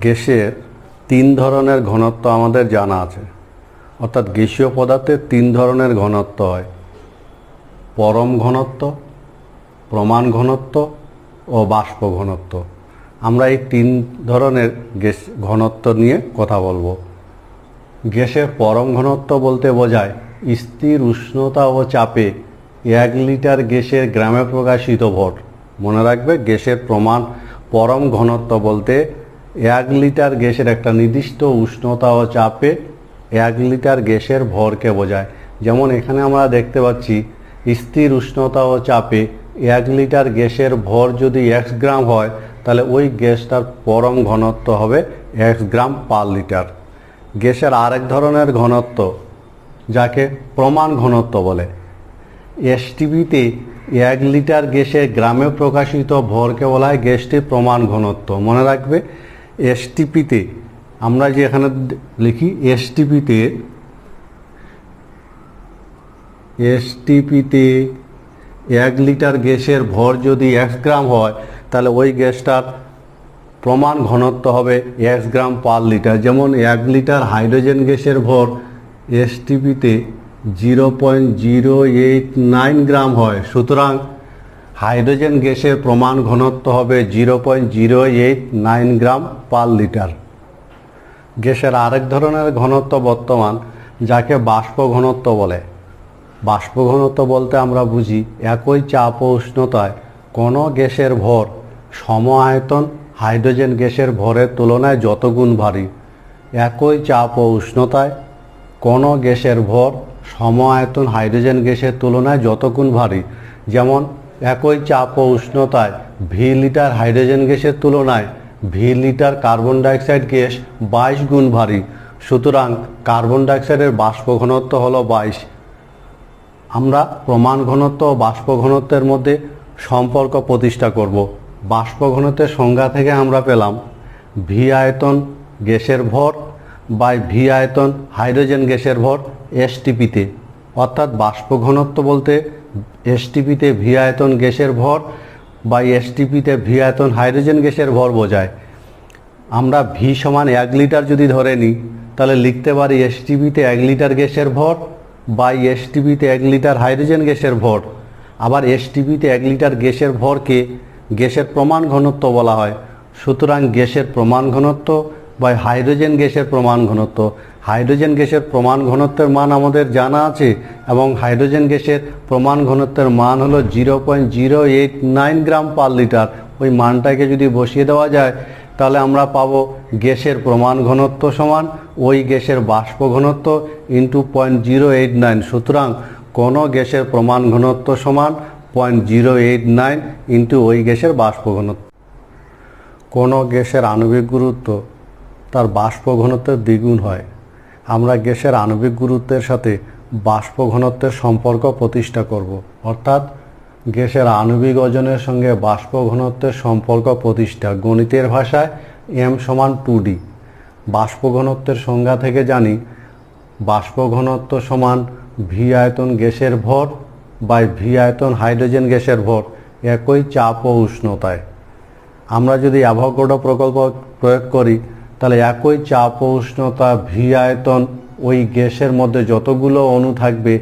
গ্যাসের তিন ধরনের ঘনত্ব আমাদের জানা আছে, অর্থাৎ গ্যাসীয় পদার্থের তিন ধরনের ঘনত্ব হয়: পরম ঘনত্ব, প্রমাণ ঘনত্ব ও বাষ্প ঘনত্ব। আমরা এই তিন ধরনের গ্যাস ঘনত্ব নিয়ে কথা বলবো। গ্যাসের পরম ঘনত্ব বলতে বোঝায় স্থির উষ্ণতা ও চাপে 1 লিটার গ্যাসের গ্রামে প্রকাশিত ভর। মনে রাখবে, গ্যাসের পরম ঘনত্ব বলতে 1 লিটার গ্যাসের একটা নির্দিষ্ট উষ্ণতা ও চাপে 1 লিটার গ্যাসের ভরকে বোঝায়। যেমন এখানে আমরা দেখতে পাচ্ছি স্থির উষ্ণতা ও চাপে 1 লিটার গ্যাসের ভর যদি x গ্রাম হয়, তাহলে ওই গ্যাসটার পরম ঘনত্ব হবে x গ্রাম পার লিটার। গ্যাসের আরেক ধরনের ঘনত্ব যাকে প্রমাণ ঘনত্ব বলে। এসটিপিতে 1 লিটার গ্যাসের গ্রামে প্রকাশিত ভরকে বলা হয় গ্যাসটির প্রমাণ ঘনত্ব। মনে রাখবে, এসটিপিতে আমরা যে এখানে লিখি এসটিপিতে 1 লিটার গ্যাসের ভর যদি x গ্রাম হয়, তাহলে ওই গ্যাসটার প্রমাণ ঘনত্ব হবে x গ্রাম পার লিটার। যেমন 1 লিটার হাইড্রোজেন গ্যাসের ভর এসটিপিতে 0.089 গ্রাম হয়, সুতরাং হাইড্রোজেন গ্যাসের প্রমাণ ঘনত্ব হবে 0.089 গ্রাম পার লিটার। গ্যাসের আরেক ধরনের ঘনত্ব বর্তমান, যাকে বাষ্প ঘনত্ব বলে। বাষ্প ঘনত্ব বলতে আমরা বুঝি একই চাপ ও উষ্ণতায় কোনো গ্যাসের ভর সম আয়তন হাইড্রোজেন গ্যাসের ভরের তুলনায় যত গুণ ভারী। একই চাপ ও উষ্ণতায় কোনো গ্যাসের ভর সম আয়তন হাইড্রোজেন গ্যাসের তুলনায় যত গুণ ভারী। যেমন একই চাপ ও উষ্ণতায় ভি লিটার হাইড্রোজেন গ্যাসের তুলনায় V litre carbon dioxide gas 22 গুণ ভারী, সুতরাং কার্বন ডাইঅক্সাইডের বাষ্প ঘনত্ব হলো 22। আমরা প্রমাণ ঘনত্ব ও বাষ্প ঘনত্বের মধ্যে সম্পর্ক প্রতিষ্ঠা করব। বাষ্প ঘনত্বের সংজ্ঞা থেকে আমরা পেলাম ভি আয়তন গ্যাসের ভর বাই ভি আয়তন হাইড্রোজেন গ্যাসের ভর এসটিপিতে। অর্থাৎ বাষ্প ঘনত্ব বলতে এসটিপিতে ভি আয়তন গ্যাসের ভর বাই এসটিপিতে ভি আয়তন হাইড্রোজেন গ্যাসের ভর বোঝায়। আমরা ভি সমান 1 লিটার যদি ধরে নিই, তাহলে লিখতে পারি এসটিপিতে 1 লিটার গ্যাসের ভর বাই এসটিপিতে 1 লিটার হাইড্রোজেন গ্যাসের ভর। আবার এসটিপিতে 1 লিটার গ্যাসের ভরকে গ্যাসের প্রমাণ ঘনত্ব বলা হয়, সুতরাং গ্যাসের প্রমাণ ঘনত্ব বাই হাইড্রোজেন গ্যাসের প্রমাণ ঘনত্ব। হাইড্রোজেন গ্যাসের প্রমাণ ঘনত্বের মান আমাদের জানা আছে, এবং হাইড্রোজেন গ্যাসের প্রমাণ ঘনত্বের মান হলো 0.089 গ্রাম পার লিটার। ওই মানটাকে যদি বসিয়ে দেওয়া যায়, তাহলে আমরা পাবো গ্যাসের প্রমাণ ঘনত্ব সমান ওই গ্যাসের বাষ্প ঘনত্ব ইন্টু 0.089। সুতরাং কোনো গ্যাসের প্রমাণ ঘনত্ব সমান 0.089 ইন্টু ওই গ্যাসের বাষ্প ঘনত্ব। কোনো গ্যাসের আণবিক গুরুত্ব তার বাষ্প ঘনত্বের দ্বিগুণ হয়। আমরা গ্যাসের আণবিক গুরুত্বের সাথে বাষ্প ঘনত্বের সম্পর্ক প্রতিষ্ঠা করব, অর্থাৎ গ্যাসের আণবিক ওজনের সঙ্গে বাষ্প ঘনত্বের সম্পর্ক প্রতিষ্ঠা। গণিতের ভাষায় m সমান 2d। বাষ্প ঘনত্বের সংজ্ঞা থেকে জানি বাষ্প ঘনত্ব সমান ভি আয়তন গ্যাসের ভর বাই ভি আয়তন হাইড্রোজেন গ্যাসের ভর একই চাপ ও উষ্ণতায়। আমরা যদি অ্যাভোগাড্রো প্রকল্প প্রয়োগ করি, তাহলে একই চাপ ও উষ্ণতা ভি আয়তন ওই গ্যাসের মধ্যে যতগুলো অণু থাকবে,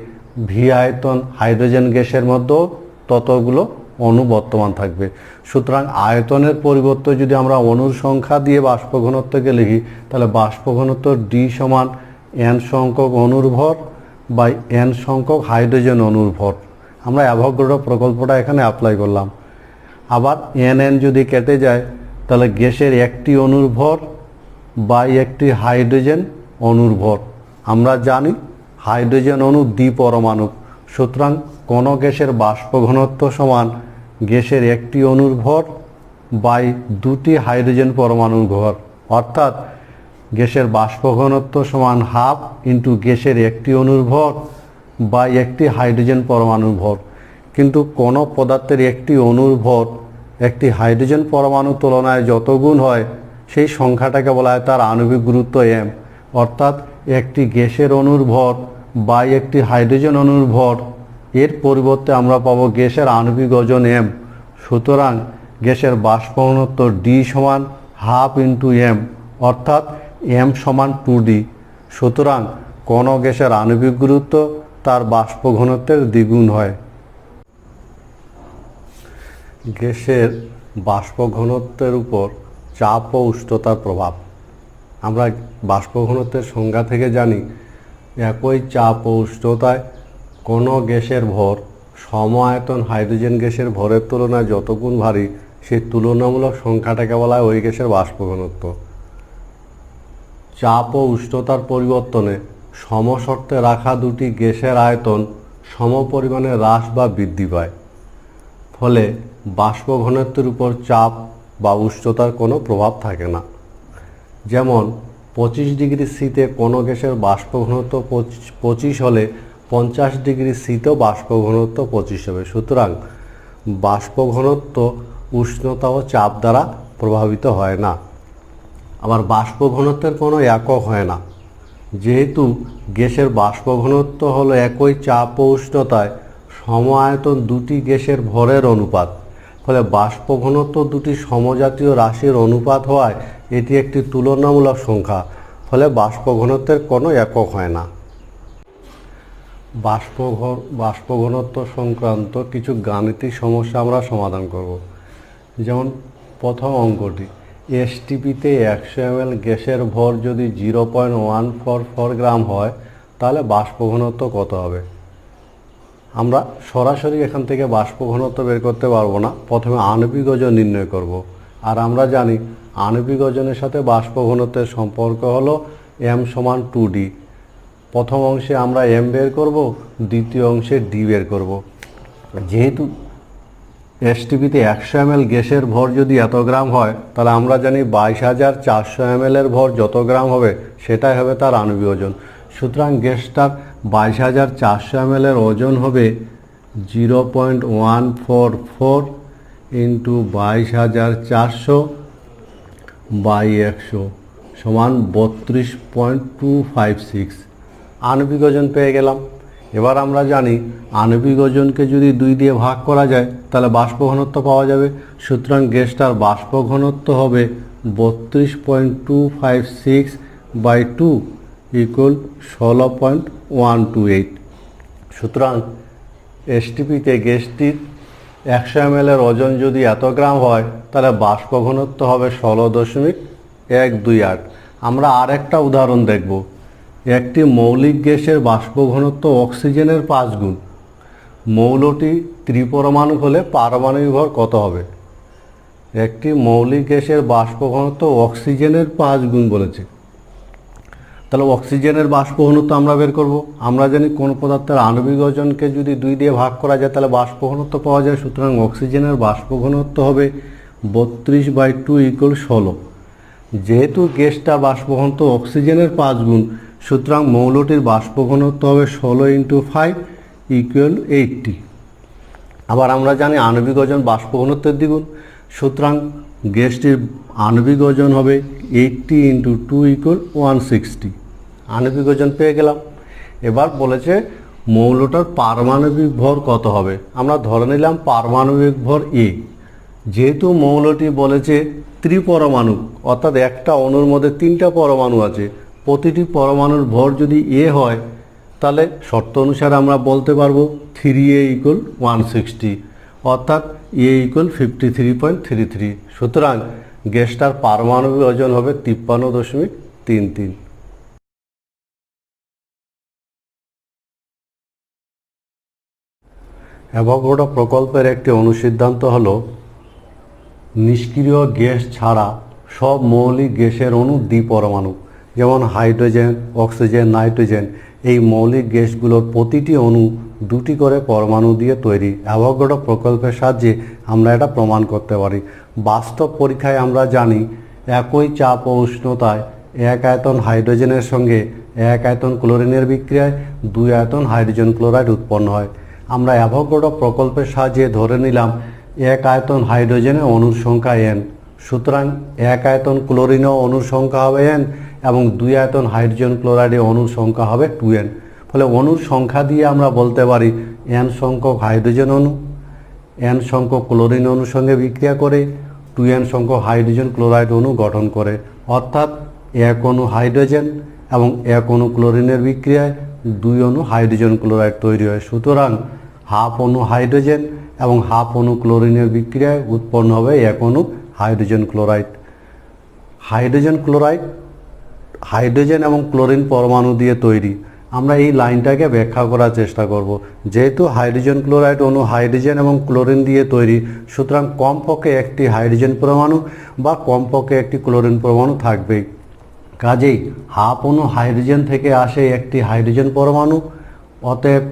ভি আয়তন হাইড্রোজেন গ্যাসের মধ্যেও ততগুলো অণু বর্তমান থাকবে। সুতরাং আয়তনের পরিবর্তে যদি আমরা অণুর সংখ্যা দিয়ে বাষ্প ঘনত্বকে লিখি, তাহলে বাষ্প ঘনত্ব ডি সমান n সংখ্যক অণুর ভর বাই n সংখ্যক হাইড্রোজেন অণুর ভর। আমরা অ্যাভোগাড্রো প্রকল্পটা এখানে অ্যাপ্লাই করলাম। আবার n যদি কেটে যায়, তাহলে গ্যাসের একটি অণুর ভর বাই একটি হাইড্রোজেন অণুর ভর। আমরা জানি হাইড্রোজেন অণু দ্বিপরমাণু, সুতরাং কোনো গ্যাসের বাষ্প ঘনত্ব সমান গ্যাসের একটি অণুর ভর বাই দুটি হাইড্রোজেন পরমাণুর ভর। অর্থাৎ গ্যাসের বাষ্প ঘনত্ব সমান হাফ ইন্টু গ্যাসের একটি অণুর ভর বাই একটি হাইড্রোজেন পরমাণুর ভর। কিন্তু কোনো পদার্থের একটি অণুর ভর একটি হাইড্রোজেন পরমাণুর তুলনায় যত গুণ হয়, সেই সংখ্যাটাকে বলা হয় তার আণবিক গুরুত্ব m। অর্থাৎ একটি গ্যাসের অণুর ভর বাই একটি হাইড্রোজেন অণুর ভর, এর পরিবর্তে আমরা পাবো গ্যাসের আণবিক ওজন m। সুতরাং গ্যাসের বাষ্প ঘনত্ব ডি সমান হাফ ইন্টু এম, অর্থাৎ এম সমান 2d। সুতরাং কোনো গ্যাসের আণবিক গুরুত্ব তার বাষ্প ঘনত্বের দ্বিগুণ হয়। গ্যাসের বাষ্প ঘনত্বের উপর চাপ ও উষ্ণতার প্রভাব। আমরা বাষ্প ঘনত্বের সংজ্ঞা থেকে জানি, একই চাপ ও উষ্ণতায় কোনো গ্যাসের ভর সম আয়তন হাইড্রোজেন গ্যাসের ভরের তুলনায় যত গুণ ভারী, সেই তুলনামূলক সংখ্যাটাকে বলা হয় ওই গ্যাসের বাষ্প ঘনত্ব। চাপ ও উষ্ণতার পরিবর্তনে সমশর্তে রাখা দুটি গ্যাসের আয়তন সম পরিমাণে হ্রাস বা বৃদ্ধি পায়, ফলে বাষ্প ঘনত্বের উপর চাপ বা উষ্ণতার কোনো প্রভাব থাকে না। যেমন 25 ডিগ্রি সিতে কোনো গ্যাসের বাষ্প ঘনত্ব 25 হলে 50 ডিগ্রি সিতেও বাষ্প ঘনত্ব 25 হবে। সুতরাং বাষ্প ঘনত্ব উষ্ণতা ও চাপ দ্বারা প্রভাবিত হয় না। আবার বাষ্প ঘনত্বের কোনো একক হয় না, যেহেতু গ্যাসের বাষ্প ঘনত্ব হলো একই চাপ ও উষ্ণতায় সম আয়তন দুটি গ্যাসের ভরের অনুপাত, ফলে বাষ্প ঘনত্ব দুটি সমজাতীয় রাশির অনুপাত হওয়ায় এটি একটি তুলনামূলক সংখ্যা, ফলে বাষ্প ঘনত্বের কোনো একক হয় না। বাষ্প ঘনত্ব সংক্রান্ত কিছু গাণিতিক সমস্যা আমরা সমাধান করব। যেমন প্রথম অঙ্কটি, এসটিপিতে 100 ml গ্যাসের ভর যদি 0.144 গ্রাম হয়, তাহলে বাষ্প ঘনত্ব কত হবে? আমরা সরাসরি এখান থেকে বাষ্প ঘনত্ব বের করতে পারবো না, প্রথমে আণবিক ওজন নির্ণয় করব। আর আমরা জানি আণবিক ওজনের সাথে বাষ্প ঘনত্বের সম্পর্ক হলো m সমান 2d। প্রথম অংশে আমরা m বের করব, দ্বিতীয় অংশে d বের করব। যেহেতু এসটিপিতে 100 ml গ্যাসের ভর যদি এত গ্রাম হয়, তাহলে আমরা জানি 22,400 ml এর ভর যত গ্রাম হবে সেটাই হবে তার আণবিক ওজন। সুতরাং গ্যাসটার 22,400 ml এর ওজন হবে 0.144 ইন্টু 22,400 বাই 100 সমান 32.256। আণবিক ওজন পেয়ে গেলাম। এবার আমরা জানি আণবিক ওজনকে যদি 2 দিয়ে ভাগ করা যায় তাহলে বাষ্প ঘনত্ব পাওয়া যাবে। সুতরাং গ্যাসটার বাষ্প ঘনত্ব হবে 32.256 বাই 2 ইকুয়াল 16.128। সুতরাং এসটিপিতে গ্যাসটির 100 ml এর ওজন যদি এত গ্রাম হয়, তাহলে বাষ্প ঘনত্ব হবে 16.128। আমরা আরেকটা উদাহরণ দেখব। একটি মৌলিক গ্যাসের বাষ্প ঘনত্ব অক্সিজেনের 5 গুণ। মৌলটি ত্রিপরমাণু হলে পারমাণবিক ভর কত হবে? একটি মৌলিক গ্যাসের বাষ্প ঘনত্ব অক্সিজেনের 5 গুণ বলেছে, তাহলে অক্সিজেনের বাষ্প ঘনত্ব আমরা বের করব। আমরা জানি কোন পদার্থের আণবিক ওজনকে যদি 2 দিয়ে ভাগ করা যায় তাহলে বাষ্প ঘনত্ব পাওয়া যায়। সুতরাং অক্সিজেনের বাষ্প ঘনত্ব হবে 32/2 ইকুয়াল 16। যেহেতু গ্যাসটার বাষ্প ঘনত্ব অক্সিজেনের 5 গুণ, সুতরাং মৌলটির বাষ্প ঘনত্ব হবে 16 × 5 ইকুয়াল 80। আবার আমরা জানি আণবিক ওজন বাষ্প ঘনত্বের দ্বিগুণ, সুতরাং গ্যাসটির আণবিক ওজন হবে 80 × 2 ইকুয়াল 160। আণবিক ওজন পেয়ে গেলাম। এবার বলেছে মৌলটার পারমাণবিক ভর কত হবে। আমরা ধরে নিলাম পারমাণবিক ভর A। যেহেতু মৌলটি বলেছে ত্রিপরমাণু, অর্থাৎ একটা অণুর মধ্যে 3টা পরমাণু আছে, প্রতিটি পরমাণুর ভর যদি A হয়, তাহলে শর্ত অনুসারে আমরা বলতে পারবো 3A ইকুয়াল 160, অর্থাৎ A ইকুয়াল 53.33। সুতরাং গ্যাসটার পারমাণবিক ওজন হবে 53.33। অ্যাভোগাড্রো প্রকল্পের একটি অনুসিদ্ধান্ত হলো নিষ্ক্রিয় গ্যাস ছাড়া সব মৌলিক গ্যাসের অণু দ্বিপরমাণু। যেমন হাইড্রোজেন, অক্সিজেন, নাইট্রোজেন, এই মৌলিক গ্যাসগুলোর প্রতিটি অণু 2টি করে পরমাণু দিয়ে তৈরি। অ্যাভোগাড্রো প্রকল্পের সাহায্যে আমরা এটা প্রমাণ করতে পারি। বাস্তব পরীক্ষায় আমরা জানি একই চাপ ও উষ্ণতায় 1 আয়তন হাইড্রোজেনের সঙ্গে 1 আয়তন ক্লোরিনের বিক্রিয়ায় 2 আয়তন হাইড্রোজেন ক্লোরাইড উৎপন্ন হয়। আমরা অ্যাভোগাড্রো প্রকল্পের সাহায্যে ধরে নিলাম 1 আয়তন হাইড্রোজেনের অণুর সংখ্যা n। সুতরাং 1 আয়তন ক্লোরিনও অণুর সংখ্যা হবে n এবং 2 আয়তন হাইড্রোজেন ক্লোরাইডে অণুর সংখ্যা হবে 2n। ফলে অণুর সংখ্যা দিয়ে আমরা বলতে পারি n সংখ্যক হাইড্রোজেন অণু n সংখ্যক ক্লোরিন অণুর সঙ্গে বিক্রিয়া করে 2n সংখ্যক হাইড্রোজেন ক্লোরাইড অণু গঠন করে। অর্থাৎ 1 অণু হাইড্রোজেন এবং 1 অণু ক্লোরিনের বিক্রিয়ায় 2 অণু হাইড্রোজেন ক্লোরাইড তৈরি হয়। সুতরাং হাফ অণু হাইড্রোজেন এবং হাফ অণু ক্লোরিনের বিক্রিয়ায় উৎপন্ন হবে 1 অণু hydrogen chloride. Hydrogen chloride hydrogen এবং ক্লোরিন পরমাণু দিয়ে তৈরি। আমরা এই লাইনটাকে ব্যাখ্যা করার চেষ্টা করব। যেহেতু হাইড্রোজেন ক্লোরাইড অণু হাইড্রোজেন এবং ক্লোরিন দিয়ে তৈরি, সুতরাং কমপক্ষে একটি হাইড্রোজেন পরমাণু বা কমপক্ষে একটি ক্লোরিন পরমাণু থাকবেই। কাজেই হাফ অণু হাইড্রোজেন থেকে আসে একটি হাইড্রোজেন পরমাণু, অতএব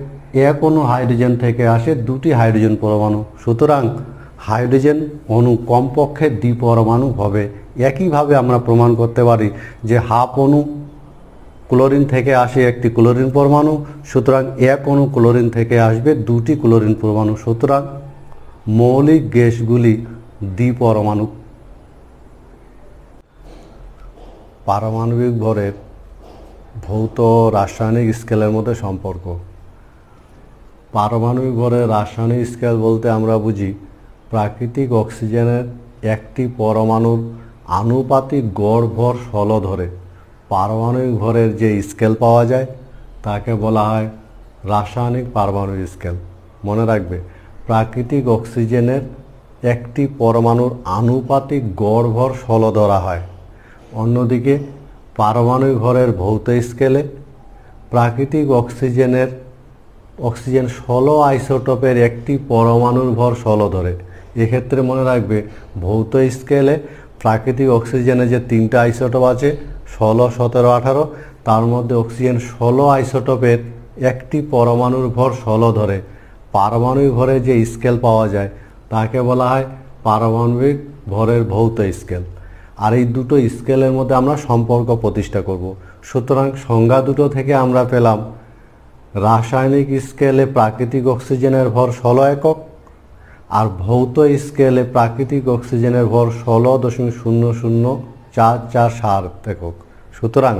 1 অণু হাইড্রোজেন থেকে আসে 2টি হাইড্রোজেন পরমাণু। সুতরাং হাইড্রোজেন অণু কমপক্ষে দ্বিপরমাণু হবে। একইভাবে আমরা প্রমাণ করতে পারি যে হাফ অণু ক্লোরিন থেকে আসে একটি ক্লোরিন পরমাণু, সুতরাং 1 অণু ক্লোরিন থেকে আসবে 2টি ক্লোরিন পরমাণু। সুতরাং মৌলিক গ্যাসগুলি দ্বিপরমাণু। পারমাণবিক ভরের ভৌত রাসায়নিক স্কেলের মধ্যে সম্পর্ক। পারমাণবিক ভরের রাসায়নিক স্কেল বলতে আমরা বুঝি প্রাকৃতিক অক্সিজেনের একটি পরমাণুর আনুপাতিক গড় ভর ষোলো ধরে পারমাণবিক ভরের যে স্কেল পাওয়া যায় তাকে বলা হয় রাসায়নিক পারমাণবিক স্কেল। মনে রাখবে, প্রাকৃতিক অক্সিজেনের একটি পরমাণুর আনুপাতিক গড় ভর ষোলো ধরা হয়। অন্যদিকে পারমাণবিক ভরের ভৌত স্কেলে প্রাকৃতিক অক্সিজেন 16 আইসোটোপের একটি পরমাণুর ভর 16 ধরে। এক্ষেত্রে মনে রাখবে, ভৌত স্কেলে প্রাকৃতিক অক্সিজেনের যে 3টা আইসোটোপ আছে 16, 17, 18, তার মধ্যে অক্সিজেন 16 আইসোটোপের একটি পরমাণুর ভর 16 ধরে। পারমাণবিক ভরের যে স্কেল পাওয়া যায় তাকে বলা হয় পারমাণবিক ভরের ভৌত স্কেল। আর এই দুটো স্কেলের মধ্যে আমরা সম্পর্ক প্রতিষ্ঠা করব। সুতরাং সংজ্ঞা দুটো থেকে আমরা পেলাম রাসায়নিক স্কেলে প্রাকৃতিক অক্সিজেনের ভর 16 একক আর ভৌত স্কেলে প্রাকৃতিক অক্সিজেনের ভর 16.00447 একক। সুতরাং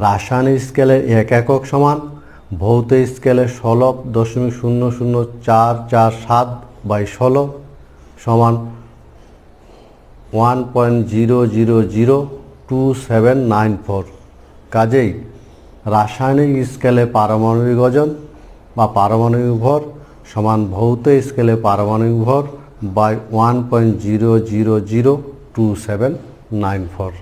রাসায়নিক স্কেলের 1 একক সমান ভৌত স্কেলে 16.00447/16 সমান 1.0002794। কাজেই রাসায়নিক স্কেলে পারমাণবিক ওজন বা পারমাণবিক ভর সমান ভৌত স্কেলে পারমাণবিক ভর বাই 1.0002794।